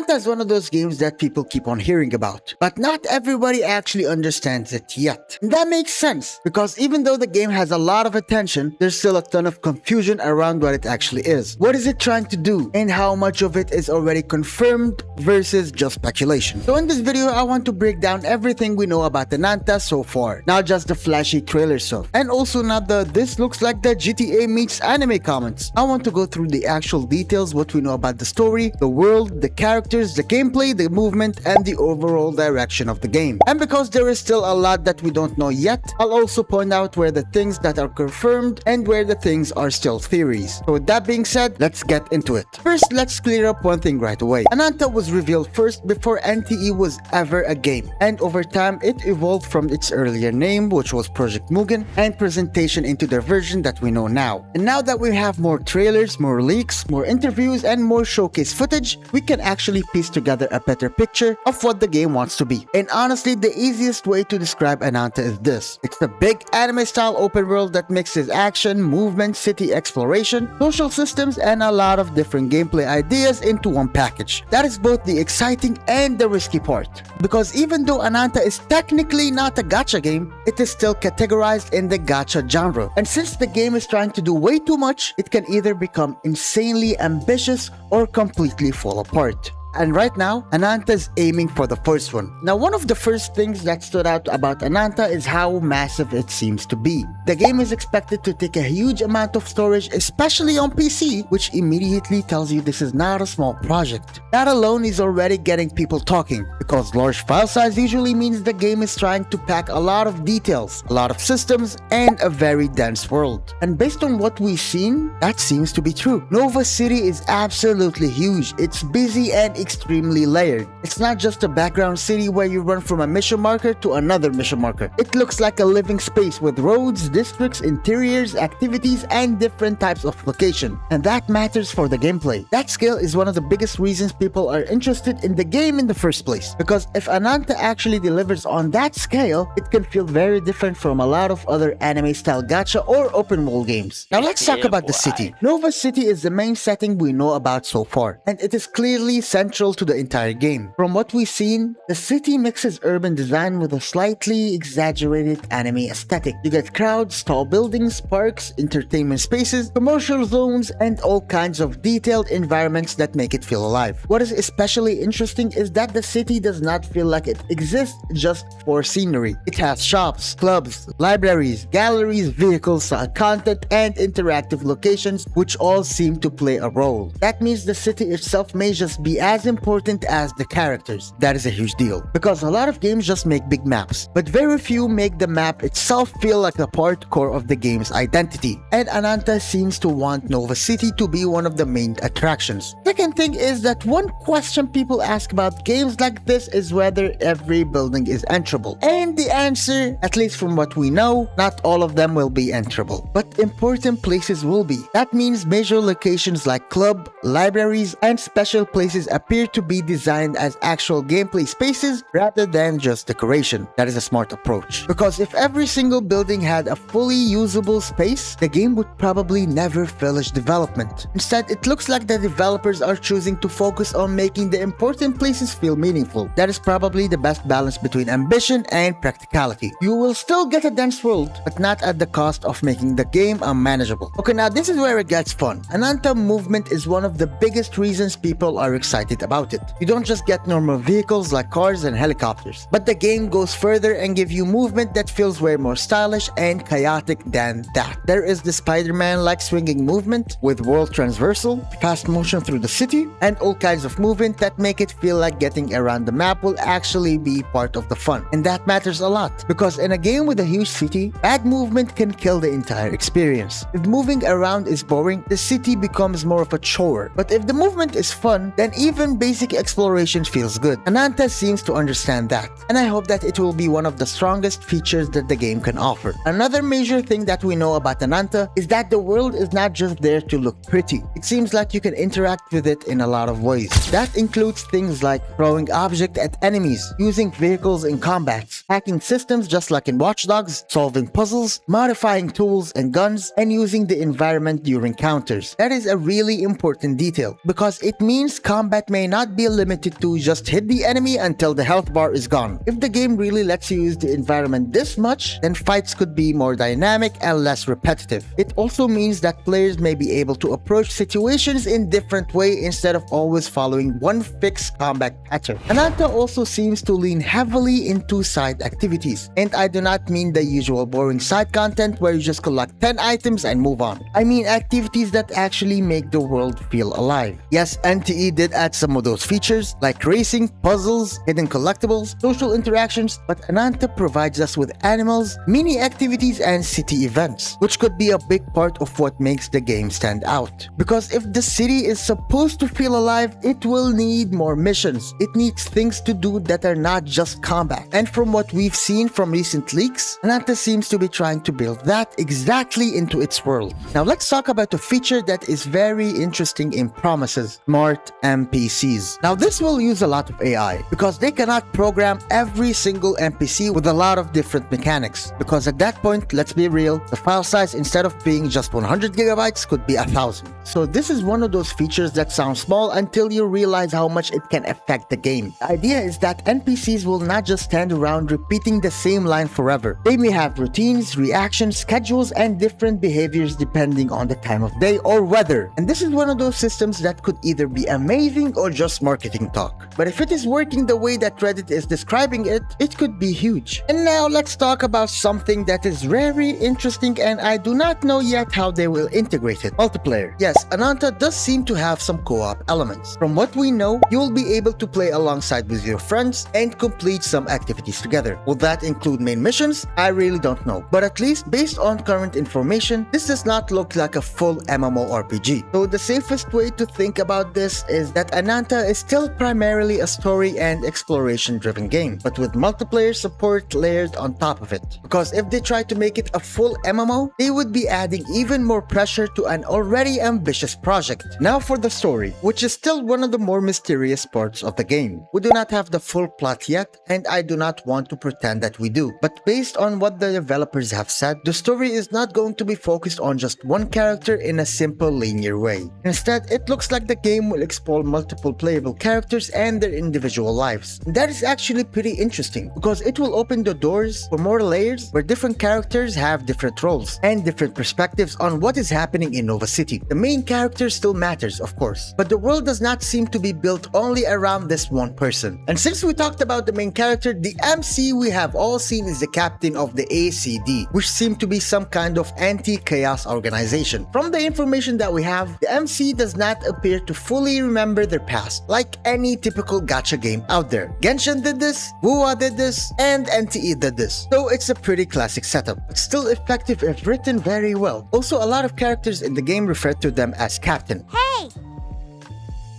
Ananta is one of those games that people keep on hearing about, but not everybody actually understands it yet. And that makes sense, because even though the game has a lot of attention, there's still a ton of confusion around what it actually is. What is it trying to do, and how much of it is already confirmed versus just speculation. So in this video, I want to break down everything we know about Ananta so far, not just the flashy trailer stuff, and also not the "this looks like the GTA meets anime" comments. I want to go through the actual details, what we know about the story, the world, the characters, the gameplay, the movement, and the overall direction of the game. And because there is still a lot that we don't know yet, I'll also point out where the things that are confirmed and where the things are still theories. So with that being said, let's get into it. First, let's clear up one thing right away. Ananta was revealed first before NTE was ever a game, and over time it evolved from its earlier name, which was Project Mugen, and presentation into the version that we know now. And now that we have more trailers, more leaks, more interviews, and more showcase footage, we can actually piece together a better picture of what the game wants to be. And honestly, the easiest way to describe Ananta is this: it's a big anime-style open world that mixes action, movement, city exploration, social systems, and a lot of different gameplay ideas into one package. That is both the exciting and the risky part, because even though Ananta is technically not a gacha game, it is still categorized in the gacha genre. And since the game is trying to do way too much, it can either become insanely ambitious or completely fall apart. And right now, Ananta is aiming for the first one. Now, one of the first things that stood out about Ananta is how massive it seems to be. The game is expected to take a huge amount of storage, especially on PC, which immediately tells you this is not a small project. That alone is already getting people talking, because large file size usually means the game is trying to pack a lot of details, a lot of systems, and a very dense world. And based on what we've seen, that seems to be true. Nova City is absolutely huge. It's busy and extremely layered. It's not just a background city where you run from a mission marker to another mission marker. It looks like a living space with roads, districts, interiors, activities, and different types of location. And that matters for the gameplay. That scale is one of the biggest reasons people are interested in the game in the first place. Because if Ananta actually delivers on that scale, it can feel very different from a lot of other anime-style gacha or open-world games. Now let's talk about the city. Nova City is the main setting we know about so far, and it is clearly central to the entire game. From what we've seen, the city mixes urban design with a slightly exaggerated anime aesthetic. You get crowds, tall buildings, parks, entertainment spaces, commercial zones, and all kinds of detailed environments that make it feel alive. What is especially interesting is that the city does not feel like it exists just for scenery. It has shops, clubs, libraries, galleries, vehicles, content, and interactive locations, which all seem to play a role. That means the city itself may just be as important as the characters. That is a huge deal, because a lot of games just make big maps, but very few make the map itself feel like a core of the game's identity. And Ananta seems to want Nova City to be one of the main attractions. Second thing is that one question people ask about games like this is whether every building is enterable. And the answer, at least from what we know, not all of them will be enterable, but important places will be. That means major locations like club, libraries, and special places appear to be designed as actual gameplay spaces rather than just decoration. That is a smart approach, because if every single building had a fully usable space, the game would probably never finish development. Instead, it looks like the developers are choosing to focus on making the important places feel meaningful. That is probably the best balance between ambition and practicality. You will still get a dense world, but not at the cost of making the game unmanageable. Okay, now this is where it gets fun. Ananta movement is one of the biggest reasons people are excited about it. You don't just get normal vehicles like cars and helicopters, but the game goes further and gives you movement that feels way more stylish and chaotic than that. There is the Spider-Man-like swinging movement with world transversal, fast motion through the city, and all kinds of movement that make it feel like getting around the map will actually be part of the fun. And that matters a lot, because in a game with a huge city, bad movement can kill the entire experience. If moving around is boring, the city becomes more of a chore. But if the movement is fun, then even basic exploration feels good. Ananta seems to understand that, and I hope that it will be one of the strongest features that the game can offer. Another major thing that we know about Ananta is that the world is not just there to look pretty. It seems like you can interact with it in a lot of ways. That includes things like throwing objects at enemies, using vehicles in combats, hacking systems just like in Watch Dogs, solving puzzles, modifying tools and guns, and using the environment during encounters. That is a really important detail, because it means combat may may not be limited to just hit the enemy until the health bar is gone. If the game really lets you use the environment this much, then fights could be more dynamic and less repetitive. It also means that players may be able to approach situations in different way instead of always following one fixed combat pattern. Ananta also seems to lean heavily into side activities, and I do not mean the usual boring side content where you just collect 10 items and move on. I mean activities that actually make the world feel alive. Yes, NTE did add some of those features like racing, puzzles, hidden collectibles, social interactions, but Ananta provides us with animals, mini activities, and city events, which could be a big part of what makes the game stand out. Because if the city is supposed to feel alive, it will need more missions. It needs things to do that are not just combat. And from what we've seen from recent leaks, Ananta seems to be trying to build that exactly into its world. Now let's talk about a feature that is very interesting in promises: smart NPCs. Now this will use a lot of AI because they cannot program every single NPC with a lot of different mechanics. Because at that point, let's be real, the file size instead of being just 100 gigabytes could be 1000. So this is one of those features that sounds small until you realize how much it can affect the game. The idea is that NPCs will not just stand around repeating the same line forever. They may have routines, reactions, schedules, and different behaviors depending on the time of day or weather. And this is one of those systems that could either be amazing or just marketing talk. But if it is working the way that Reddit is describing it, it could be huge. And now let's talk about something that is very interesting, and I do not know yet how they will integrate it: multiplayer. Yes, Ananta does seem to have some co-op elements. From what we know, you will be able to play alongside with your friends and complete some activities together. Will that include main missions? I really don't know. But at least based on current information, this does not look like a full MMORPG. So the safest way to think about this is that Ananta is still primarily a story and exploration driven game, but with multiplayer support layered on top of it. Because if they try to make it a full MMO, they would be adding even more pressure to an already ambitious project. Now for the story, which is still one of the more mysterious parts of the game. We do not have the full plot yet, and I do not want to pretend that we do. But based on what the developers have said, the story is not going to be focused on just one character in a simple linear way. Instead, it looks like the game will explore multiple playable characters and their individual lives. And that is actually pretty interesting because it will open the doors for more layers where different characters have different roles and different perspectives on what is happening in Nova City. The main character still matters, of course, but the world does not seem to be built only around this one person. And since we talked about the main character, the MC we have all seen is the captain of the ACD, which seemed to be some kind of anti-chaos organization. From the information that we have, the MC does not appear to fully remember their past, like any typical gacha game out there. Genshin did this, Wuwa did this, and NTE did this. So it's a pretty classic setup, but still effective if written very well. Also, a lot of characters in the game refer to them as Captain. Hey!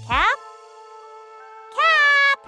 Cap?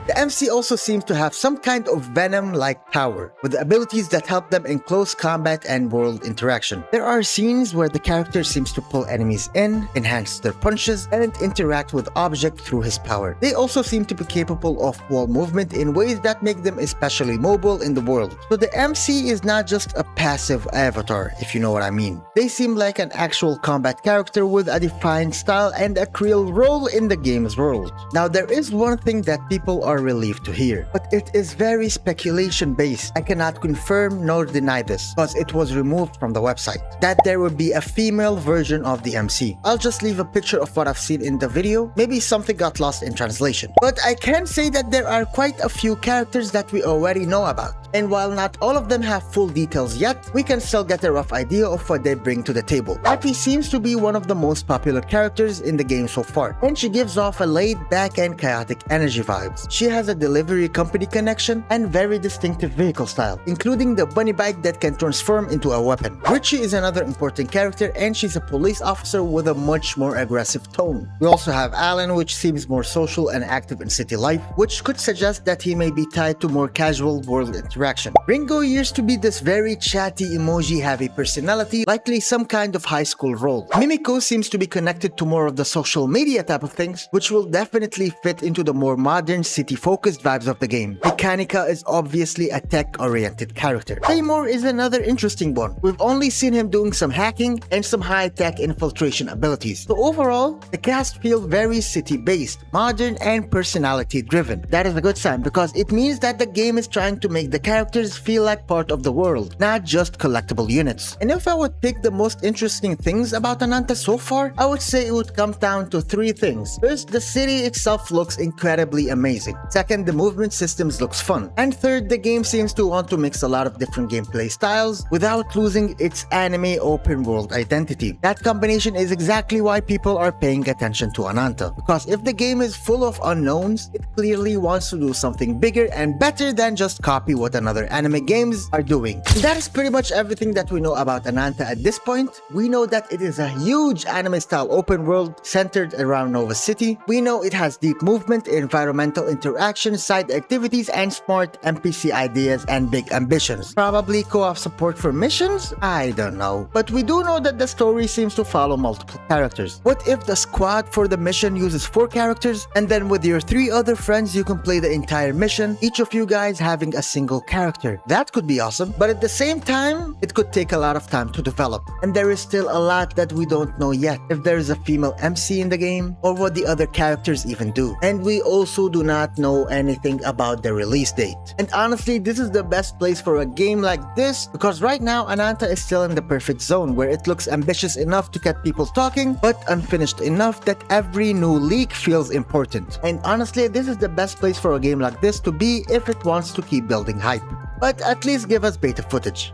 The MC also seems to have some kind of venom-like power, with abilities that help them in close combat and world interaction. There are scenes where the character seems to pull enemies in, enhance their punches, and interact with objects through his power. They also seem to be capable of wall movement in ways that make them especially mobile in the world. So the MC is not just a passive avatar, if you know what I mean. They seem like an actual combat character with a defined style and a real role in the game's world. Now there is one thing that people are relieved to hear, but it is very speculation based. I cannot confirm nor deny this because it was removed from the website, that there would be a female version of the MC. I'll just leave a picture of what I've seen in the video. Maybe something got lost in translation. But I can say that there are quite a few characters that we already know about. And while not all of them have full details yet, we can still get a rough idea of what they bring to the table. Happy seems to be one of the most popular characters in the game so far, and she gives off a laid-back and chaotic energy vibes. She has a delivery company connection and very distinctive vehicle style, including the bunny bike that can transform into a weapon. Richie is another important character, and she's a police officer with a much more aggressive tone. We also have Alan, which seems more social and active in city life, which could suggest that he may be tied to more casual world interaction. interaction. Ringo used to be this very chatty, emoji-heavy personality, likely some kind of high school role. Mimiko seems to be connected to more of the social media type of things, which will definitely fit into the more modern, city-focused vibes of the game. Mechanica is obviously a tech-oriented character. Claymore is another interesting one. We've only seen him doing some hacking and some high-tech infiltration abilities. So overall, the cast feel very city-based, modern, and personality-driven. That is a good sign because it means that the game is trying to make the characters feel like part of the world, not just collectible units. And if I would pick the most interesting things about Ananta so far, I would say it would come down to three things. First, the city itself looks incredibly amazing. Second, the movement systems looks fun. And third, the game seems to want to mix a lot of different gameplay styles without losing its anime open world identity. That combination is exactly why people are paying attention to Ananta. Because if the game is full of unknowns, it clearly wants to do something bigger and better than just copy what another anime games are doing. That is pretty much everything that we know about Ananta at this point. We know that it is a huge anime style open world centered around Nova City. We know it has deep movement, environmental interaction, side activities, and smart NPC ideas and big ambitions. Probably co-op support for missions? I don't know. But we do know that the story seems to follow multiple characters. What if the squad for the mission uses 4 characters and then with your 3 other friends you can play the entire mission, each of you guys having a single character? That could be awesome, but at the same time, it could take a lot of time to develop. And there is still a lot that we don't know yet. If there is a female MC in the game, or what the other characters even do. And we also do not know anything about the release date. And honestly, this is the best place for a game like this because right now Ananta is still in the perfect zone where it looks ambitious enough to get people talking, but unfinished enough that every new leak feels important. And honestly, this is the best place for a game like this to be if it wants to keep building hype. But at least give us beta footage.